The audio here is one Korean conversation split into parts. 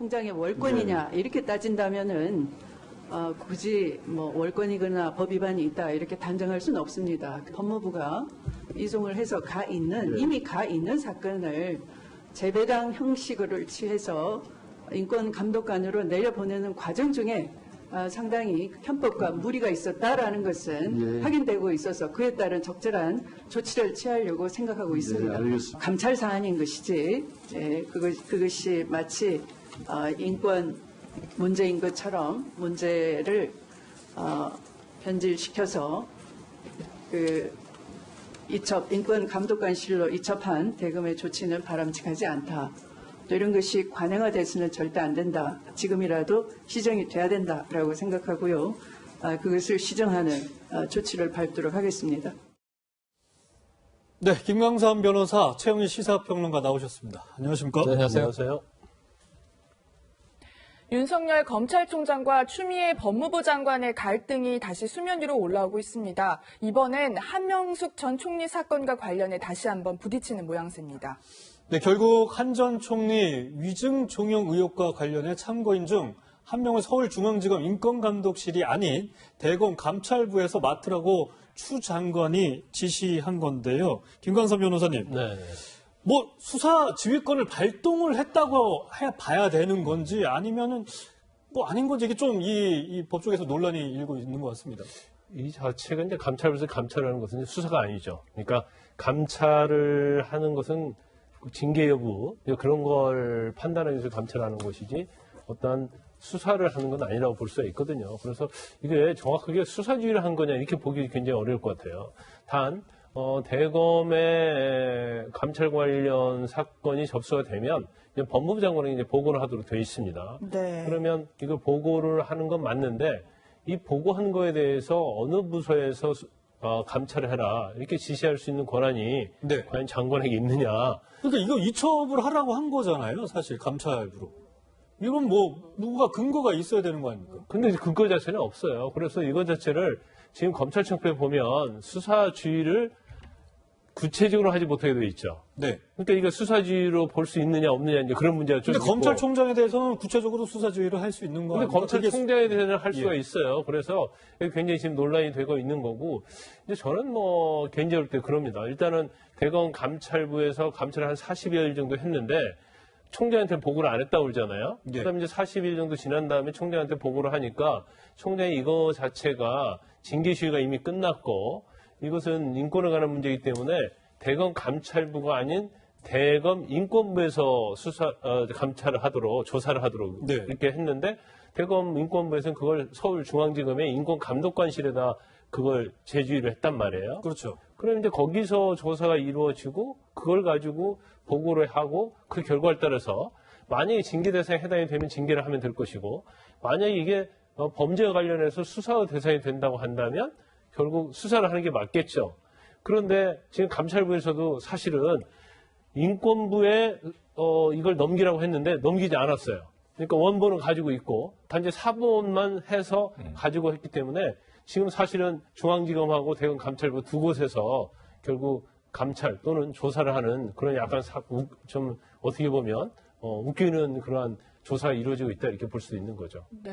총장의 월권이냐 이렇게 따진다면은 굳이 뭐 월권이거나 법 위반이 있다 이렇게 단정할 수는 없습니다. 법무부가 이송을 해서 이미 가 있는 사건을 재배당 형식을 취해서 인권감독관으로 내려보내는 과정 중에 상당히 편법과 무리가 있었다라는 것은 확인되고 있어서 그에 따른 적절한 조치를 취하려고 생각하고 있습니다. 알겠습니다. 감찰 사안인 것이지 그것이 마치 인권 문제인 것처럼 문제를 변질시켜서 인권감독관실로 이첩한 대검의 조치는 바람직하지 않다. 또 이런 것이 관행화돼서는 절대 안 된다. 지금이라도 시정이 돼야 된다라고 생각하고요. 그것을 시정하는 조치를 밟도록 하겠습니다. 네, 김광삼 변호사, 최영일 시사평론가 나오셨습니다. 안녕하십니까? 네, 안녕하세요. 윤석열 검찰총장과 추미애 법무부 장관의 갈등이 다시 수면 위로 올라오고 있습니다. 이번엔 한명숙 전 총리 사건과 관련해 다시 한번 부딪히는 모양새입니다. 네, 결국 한 전 총리 위증 종용 의혹과 관련해 참고인 중 한 명을 서울중앙지검 인권감독실이 아닌 대검 감찰부에서 맡으라고 추 장관이 지시한 건데요. 김광삼 변호사님. 네. 뭐 수사 지휘권을 발동을 했다고 봐야 되는 건지 아니면은 뭐 아닌 건지 이게 좀 이 법조계에서 논란이 일고 있는 것 같습니다. 이 자체가 이제 감찰부에서 감찰하는 것은 수사가 아니죠. 그러니까 감찰을 하는 것은 징계 여부 그런 걸 판단하기 위해서 감찰하는 것이지 어떠한 수사를 하는 건 아니라고 볼 수가 있거든요. 그래서 이게 정확하게 수사지휘를 한 거냐 이렇게 보기 굉장히 어려울 것 같아요. 단 대검의 감찰 관련 사건이 접수가 되면 이제 법무부 장관이 이제 보고를 하도록 되어 있습니다. 네. 그러면 이걸 보고를 하는 건 맞는데 이 보고한 거에 대해서 어느 부서에서 감찰을 해라 이렇게 지시할 수 있는 권한이 네. 과연 장관에게 있느냐. 그러니까 이거 이첩을 하라고 한 거잖아요. 사실 감찰부로. 이건 뭐 누가 근거가 있어야 되는 거 아닙니까? 근데 근거 자체는 없어요. 그래서 이거 자체를 지금 검찰청법에 보면 수사지휘를 구체적으로 하지 못하게 돼 있죠. 네. 그러니까 이거 수사지휘로 볼 수 있느냐 없느냐 이제 그런 문제가 좀 근데 있고. 검찰총장에 대해서는 구체적으로 수사지휘를 할 수 있는 거 근데 아닙니까? 검찰총장에 대해서는 할 수가 있어요. 그래서 굉장히 지금 논란이 되고 있는 거고. 근데 저는 뭐 개인적으로 때 그럽니다. 일단은 대검 감찰부에서 감찰을 한 40여일 정도 했는데 총장한테 보고를 안 했다고 그러잖아요. 네. 그다음에 이제 40일 정도 지난 다음에 총장한테 보고를 하니까 총장이 이거 자체가 징계 시효가 이미 끝났고 이것은 인권에 관한 문제이기 때문에 대검 감찰부가 아닌 대검 인권부에서 감찰을 하도록 조사를 하도록 네. 이렇게 했는데 대검 인권부에서는 그걸 서울중앙지검의 인권감독관실에다 그걸 제주의를 했단 말이에요. 그렇죠. 그럼 이제 거기서 조사가 이루어지고 그걸 가지고 보고를 하고 그 결과에 따라서 만약에 징계 대상에 해당이 되면 징계를 하면 될 것이고 만약에 이게 범죄와 관련해서 수사 대상이 된다고 한다면 결국 수사를 하는 게 맞겠죠. 그런데 지금 감찰부에서도 사실은 인권부에 이걸 넘기라고 했는데 넘기지 않았어요. 그러니까 원본은 가지고 있고 단지 사본만 해서 가지고 했기 때문에 지금 사실은 중앙지검하고 대검 감찰부 두 곳에서 결국 감찰 또는 조사를 하는 그런 약간 좀 어떻게 보면 웃기는 그러한 조사가 이루어지고 있다 이렇게 볼 수도 있는 거죠. 네.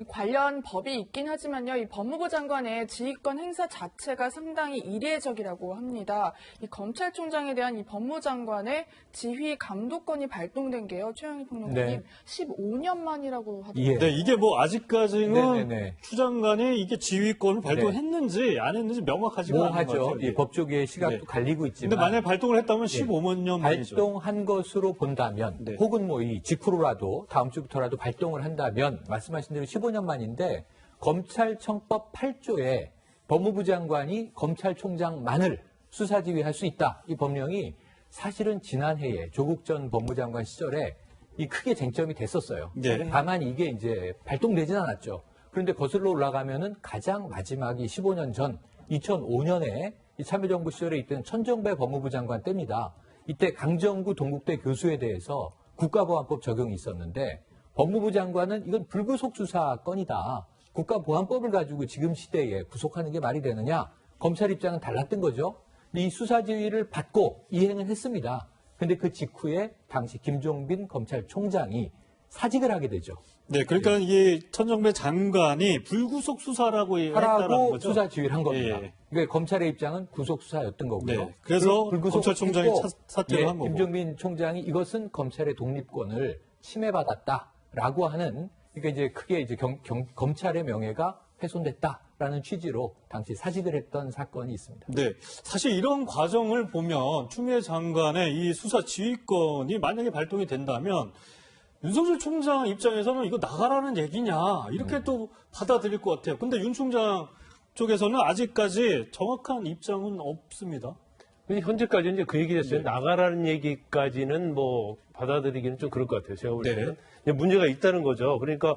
관련 법이 있긴 하지만요, 이 법무부 장관의 지휘권 행사 자체가 상당히 이례적이라고 합니다. 이 검찰총장에 대한 이 법무장관의 지휘 감독권이 발동된 게요, 최영일 평론가님, 네. 15년 만이라고 하더라고요. 예. 네, 이게 뭐 아직까지는 네네네. 추 장관이 이게 지휘권을 발동했는지 안 했는지 명확하지가 않은 것 뭐하죠. 같아요. 예, 법조계의 시각도 네. 갈리고 있지만. 근데 만약에 발동을 했다면 15년 만이죠. 발동한 것으로 본다면, 네. 혹은 뭐 이 직후로라도 다음 주부터라도 발동을 한다면 말씀하신 대로 15년 만인데 검찰청법 8조에 법무부 장관이 검찰총장만을 수사지휘할 수 있다. 이 법령이 사실은 지난해에 조국 전 법무장관 시절에 이 크게 쟁점이 됐었어요. 네. 다만 이게 이제 발동되진 않았죠. 그런데 거슬러 올라가면은 가장 마지막이 15년 전 2005년에 이 참여정부 시절에 있던 천정배 법무부 장관 때입니다. 이때 강정구 동국대 교수에 대해서 국가보안법 적용이 있었는데 법무부 장관은 이건 불구속 수사건이다. 국가보안법을 가지고 지금 시대에 구속하는 게 말이 되느냐. 검찰 입장은 달랐던 거죠. 이 수사지휘를 받고 이행을 했습니다. 근데 그 직후에 당시 김종빈 검찰총장이 사직을 하게 되죠. 네, 그러니까 이게 천정배 장관이 불구속 수사라고 했다는 하라고 거죠. 수사 지휘를 한 겁니다. 예. 그러니까 검찰의 입장은 구속 수사였던 거고요. 네, 그래서 불구속 검찰총장이 했고, 사퇴를 한 거고. 김종민 총장이 이것은 검찰의 독립권을 침해받았다라고 하는, 그러니까 이제 크게 이제 검찰의 명예가 훼손됐다라는 취지로 당시 사직을 했던 사건이 있습니다. 네, 사실 이런 과정을 보면 추미애 장관의 이 수사 지휘권이 만약에 발동이 된다면 윤석열 총장 입장에서는 이거 나가라는 얘기냐 이렇게 또 받아들일 것 같아요. 근데 윤 총장 쪽에서는 아직까지 정확한 입장은 없습니다. 현재까지 이제 그 얘기 됐어요. 네. 나가라는 얘기까지는 뭐 받아들이기는 좀 그럴 것 같아요. 제가 볼 때는. 네. 이제 문제가 있다는 거죠. 그러니까,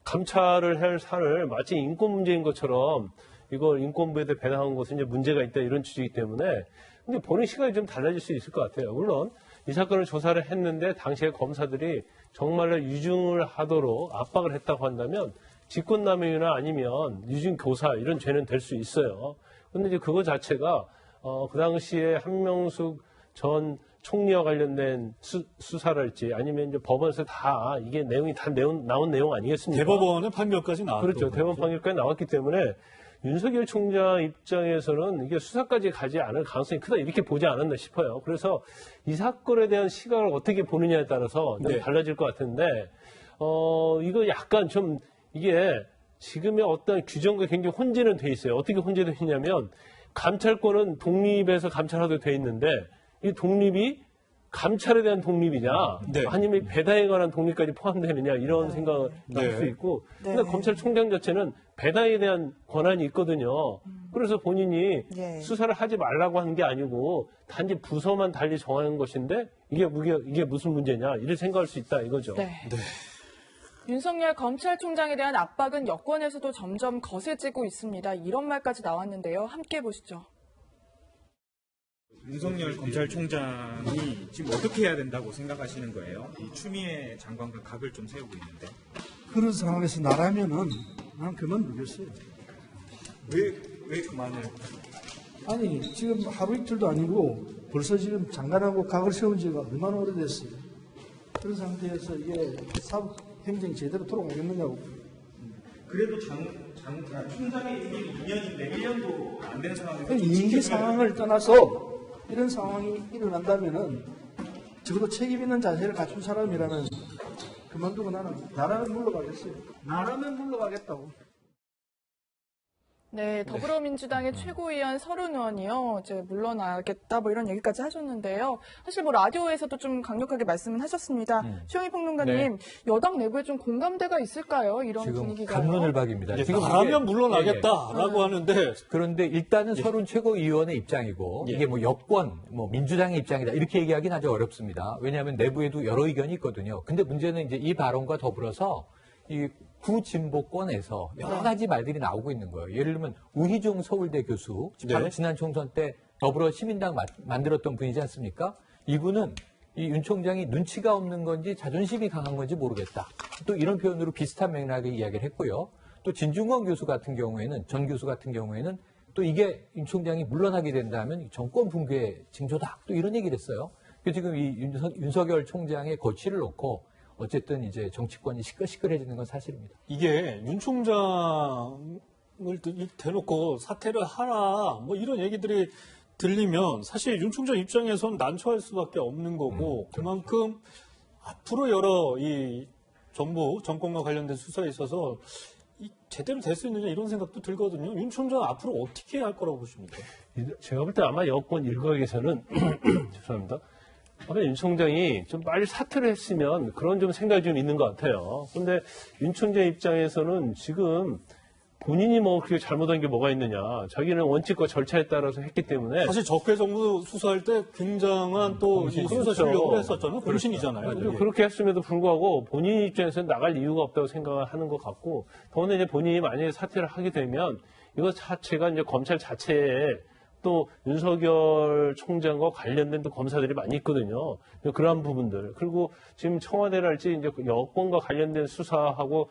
감찰을 할 사안을 마치 인권 문제인 것처럼 이걸 인권부에 배당한 것은 이제 문제가 있다 이런 취지이기 때문에 근데 보는 시각이 좀 달라질 수 있을 것 같아요. 물론 이 사건을 조사를 했는데 당시에 검사들이 정말로 유증을 하도록 압박을 했다고 한다면 직권남용이나 아니면 유증교사 이런 죄는 될 수 있어요. 근데 이제 그거 자체가 그 당시에 한명숙 전 총리와 관련된 수사랄지 아니면 이제 법원에서 다 이게 내용이 다 나온 내용 아니겠습니까? 대법원의 판결까지 나왔죠. 그렇죠. 대법원 판결까지 나왔기 때문에 윤석열 총장 입장에서는 이게 수사까지 가지 않을 가능성이 크다 이렇게 보지 않았나 싶어요. 그래서 이 사건에 대한 시각을 어떻게 보느냐에 따라서 좀 네. 달라질 것 같은데 이거 약간 좀 이게 지금의 어떤 규정과 굉장히 혼재는 돼 있어요. 어떻게 혼재되어 있냐면 감찰권은 독립에서 감찰하도록 돼 있는데 이 독립이 감찰에 대한 독립이냐 네. 아니면 배당에 관한 독립까지 포함되느냐 이런 생각을 할 수 있고 근데 검찰총장 자체는 배당에 대한 권한이 있거든요. 그래서 본인이 예. 수사를 하지 말라고 하는 게 아니고 단지 부서만 달리 정하는 것인데 이게 무슨 문제냐 이를 생각할 수 있다 이거죠. 네. 윤석열 검찰총장에 대한 압박은 여권에서도 점점 거세지고 있습니다. 이런 말까지 나왔는데요. 함께 보시죠. 윤석열 검찰총장이 지금 어떻게 해야 된다고 생각하시는 거예요? 이 추미애 장관과 각을 좀 세우고 있는데 그런 상황에서 나라면은 난 그만두겠어요. 왜 그만을? 아니 지금 하루 이틀도 아니고 벌써 지금 장관하고 각을 세운 지가 얼마나 오래됐어요. 그런 상태에서 이게 사법 행정이 제대로 돌아가겠느냐고. 그래도 총장의 임기 2년인데 1년도 안 된 상황에서 임기 상황을 떠나서 이런 상황이 일어난다면은 적어도 책임 있는 자세를 갖춘 사람이라면 그만두고 나라는 물러가겠어요. 나라면 물러가겠다고. 네, 더불어민주당의 최고위원 서른 의원이요, 이제 물러나겠다 뭐 이런 얘기까지 하셨는데요. 사실 뭐 라디오에서도 좀 강력하게 말씀은 하셨습니다. 최영희 평론가님, 여당 내부에 좀 공감대가 있을까요? 이런 지금 분위기가. 갑론을박입니다. 이제 지금 나라면 이게- 물러나겠다라고 하는데 그런데 일단은 서른 최고위원의 입장이고 예. 이게 뭐 여권, 뭐 민주당의 입장이다 이렇게 얘기하기는 아주 어렵습니다. 왜냐하면 내부에도 여러 의견이 있거든요. 근데 문제는 이제 이 발언과 더불어서 이 구진보권에서 여러 가지 말들이 나오고 있는 거예요. 예를 들면 우희종 서울대 교수, 바로 네. 지난 총선 때 더불어 시민당 만들었던 분이지 않습니까? 이분은 이 윤 총장이 눈치가 없는 건지 자존심이 강한 건지 모르겠다. 또 이런 표현으로 비슷한 맥락의 이야기를 했고요. 또 진중권 교수 같은 경우에는, 전 교수 같은 경우에는 또 이게 윤 총장이 물러나게 된다면 정권 붕괴의 징조다. 또 이런 얘기를 했어요. 그래서 지금 이 윤석열 총장의 거취를 놓고 어쨌든 이제 정치권이 시끌시끌해지는 건 사실입니다. 이게 윤 총장을 대놓고 사퇴를 하라 뭐 이런 얘기들이 들리면 사실 윤 총장 입장에선 난처할 수밖에 없는 거고 그만큼 앞으로 여러 이 정부 정권과 관련된 수사에 있어서 제대로 될 수 있느냐 이런 생각도 들거든요. 윤 총장 앞으로 어떻게 할 거라고 보십니까? 제가 볼 때 아마 여권 일각에서는 죄송합니다. 아마 윤 총장이 좀 빨리 사퇴를 했으면 그런 좀 생각이 좀 있는 것 같아요. 그런데 윤 총장 입장에서는 지금 본인이 뭐 그렇게 잘못한 게 뭐가 있느냐. 자기는 원칙과 절차에 따라서 했기 때문에. 사실 적폐 정부 수사할 때 굉장한 또 이 수사 실력을 했었잖아요. 공신이잖아요. 그렇죠. 그렇게 했음에도 불구하고 본인 입장에서는 나갈 이유가 없다고 생각을 하는 것 같고 더군다나 이제 본인이 만약에 사퇴를 하게 되면 이거 자체가 이제 검찰 자체에 또 윤석열 총장과 관련된 또 검사들이 많이 있거든요. 그러한 부분들. 그리고 지금 청와대랄지 이제 여권과 관련된 수사하고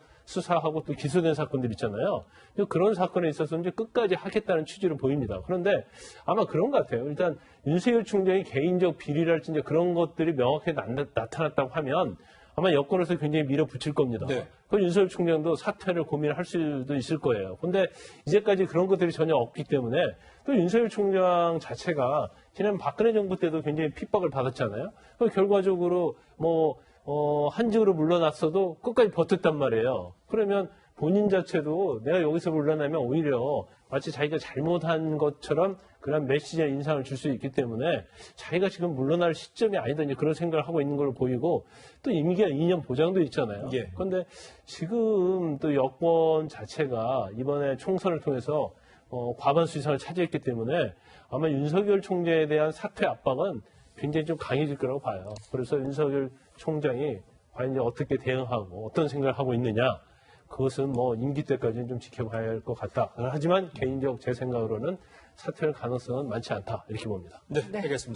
또 기소된 사건들 있잖아요. 그런 사건에 있어서 이제 끝까지 하겠다는 취지로 보입니다. 그런데 아마 그런 것 같아요. 일단 윤석열 총장의 개인적 비리랄지 이제 그런 것들이 명확하게 나타났다고 하면 아마 여권에서 굉장히 밀어붙일 겁니다. 네. 그 윤석열 총장도 사퇴를 고민할 수도 있을 거예요. 근데 이제까지 그런 것들이 전혀 없기 때문에 또 윤석열 총장 자체가 지난 박근혜 정부 때도 굉장히 핍박을 받았잖아요. 결과적으로 한직으로 물러났어도 끝까지 버텼단 말이에요. 그러면 본인 자체도 내가 여기서 물러나면 오히려 마치 자기가 잘못한 것처럼 그런 메시지나 인상을 줄 수 있기 때문에 자기가 지금 물러날 시점이 아니다 이제 그런 생각을 하고 있는 걸로 보이고 또 임기가 2년 보장도 있잖아요. 예. 그런데 지금 또 여권 자체가 이번에 총선을 통해서 과반수 이상을 차지했기 때문에 아마 윤석열 총장에 대한 사퇴 압박은 굉장히 좀 강해질 거라고 봐요. 그래서 윤석열 총장이 과연 이제 어떻게 대응하고 어떤 생각을 하고 있느냐 그것은 임기 때까지는 좀 지켜봐야 할 것 같다. 하지만 개인적 제 생각으로는 사퇴할 가능성은 많지 않다 이렇게 봅니다. 네, 알겠습니다.